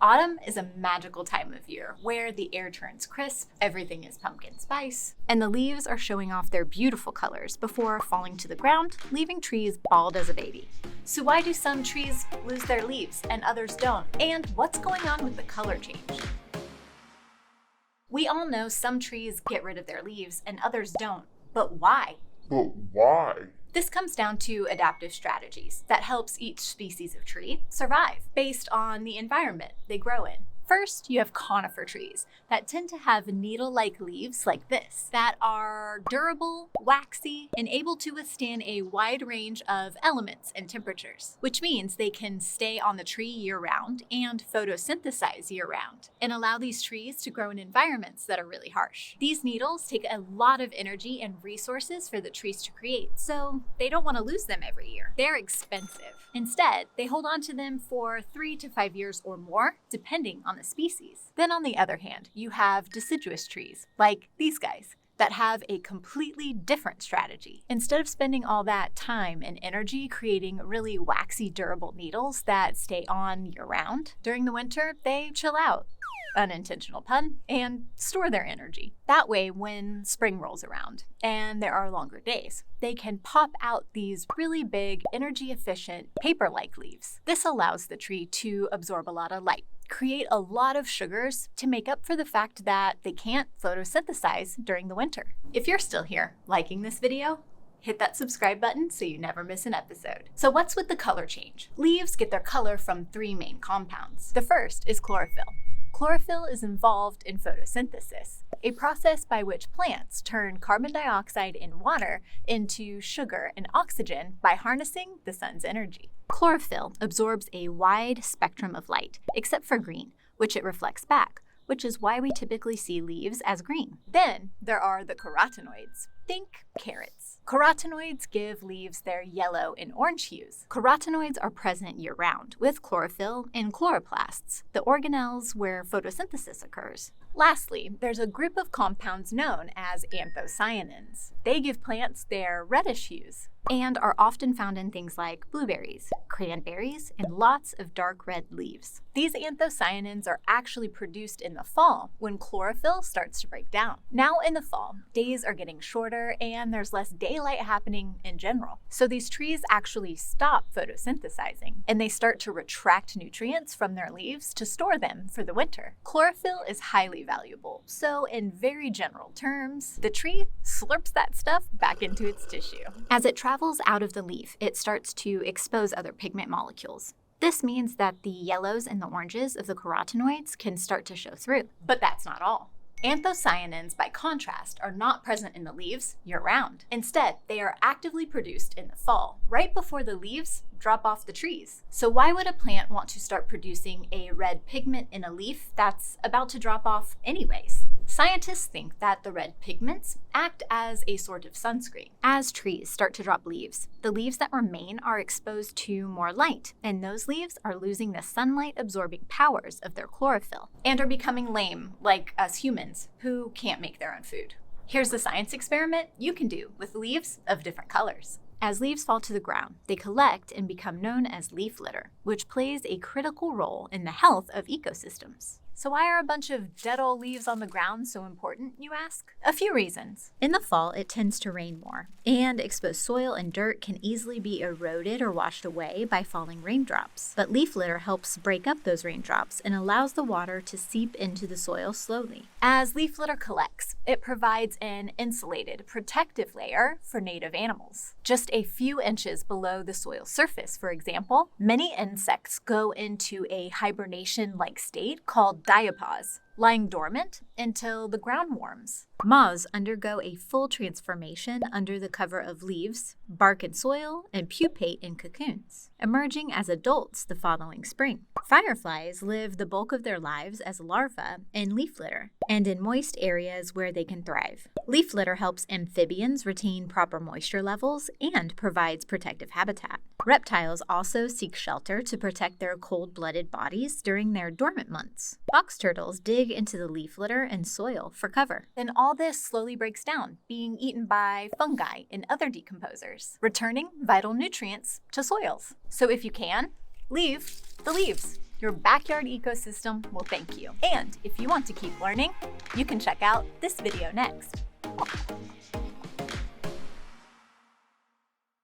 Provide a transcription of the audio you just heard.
Autumn is a magical time of year where the air turns crisp, everything is pumpkin spice, and the leaves are showing off their beautiful colors before falling to the ground, leaving trees bald as a baby. So why do some trees lose their leaves and others don't? And what's going on with the color change? We all know some trees get rid of their leaves and others don't, but why? This comes down to adaptive strategies that helps each species of tree survive based on the environment they grow in. First, you have conifer trees that tend to have needle-like leaves like this that are durable, waxy, and able to withstand a wide range of elements and temperatures, which means they can stay on the tree year-round and photosynthesize year-round and allow these trees to grow in environments that are really harsh. These needles take a lot of energy and resources for the trees to create, so they don't want to lose them every year. They're expensive. Instead, they hold on to them for 3 to 5 years or more, depending on the species. Then on the other hand, you have deciduous trees, like these guys, that have a completely different strategy. Instead of spending all that time and energy creating really waxy, durable needles that stay on year-round, during the winter, they chill out, unintentional pun, and store their energy. That way, when spring rolls around and there are longer days, they can pop out these really big, energy-efficient, paper-like leaves. This allows the tree to absorb a lot of light, create a lot of sugars to make up for the fact that they can't photosynthesize during the winter. If you're still here liking this video, hit that subscribe button so you never miss an episode. So what's with the color change? Leaves get their color from 3 main compounds. The first is chlorophyll. Chlorophyll is involved in photosynthesis, a process by which plants turn carbon dioxide in water into sugar and oxygen by harnessing the sun's energy. Chlorophyll absorbs a wide spectrum of light, except for green, which it reflects back, which is why we typically see leaves as green. Then there are the carotenoids. Think carrots. Carotenoids give leaves their yellow and orange hues. Carotenoids are present year-round with chlorophyll and chloroplasts, the organelles where photosynthesis occurs. Lastly, there's a group of compounds known as anthocyanins. They give plants their reddish hues and are often found in things like blueberries, cranberries, and lots of dark red leaves. These anthocyanins are actually produced in the fall when chlorophyll starts to break down. Now in the fall, days are getting shorter and there's less daylight happening in general. So these trees actually stop photosynthesizing and they start to retract nutrients from their leaves to store them for the winter. Chlorophyll is highly valuable, so in very general terms, the tree slurps that stuff back into its tissue. As it travels out of the leaf, it starts to expose other pigment molecules. This means that the yellows and the oranges of the carotenoids can start to show through. But that's not all. Anthocyanins, by contrast, are not present in the leaves year-round. Instead, they are actively produced in the fall, right before the leaves drop off the trees. So why would a plant want to start producing a red pigment in a leaf that's about to drop off anyways? Scientists think that the red pigments act as a sort of sunscreen. As trees start to drop leaves, the leaves that remain are exposed to more light, and those leaves are losing the sunlight-absorbing powers of their chlorophyll and are becoming lame, like us humans, who can't make their own food. Here's a science experiment you can do with leaves of different colors. As leaves fall to the ground, they collect and become known as leaf litter, which plays a critical role in the health of ecosystems. So why are a bunch of dead old leaves on the ground so important, you ask? A few reasons. In the fall, it tends to rain more, and exposed soil and dirt can easily be eroded or washed away by falling raindrops. But leaf litter helps break up those raindrops and allows the water to seep into the soil slowly. As leaf litter collects, it provides an insulated, protective layer for native animals. Just a few inches below the soil surface, for example, many insects go into a hibernation-like state called diapause, lying dormant until the ground warms. Moths undergo a full transformation under the cover of leaves, bark and soil, and pupate in cocoons, emerging as adults the following spring. Fireflies live the bulk of their lives as larvae in leaf litter and in moist areas where they can thrive. Leaf litter helps amphibians retain proper moisture levels and provides protective habitat. Reptiles also seek shelter to protect their cold-blooded bodies during their dormant months. Box turtles dig into the leaf litter and soil for cover. Then all this slowly breaks down, being eaten by fungi and other decomposers, returning vital nutrients to soils. So if you can, leave the leaves. Your backyard ecosystem will thank you. And if you want to keep learning, you can check out this video next.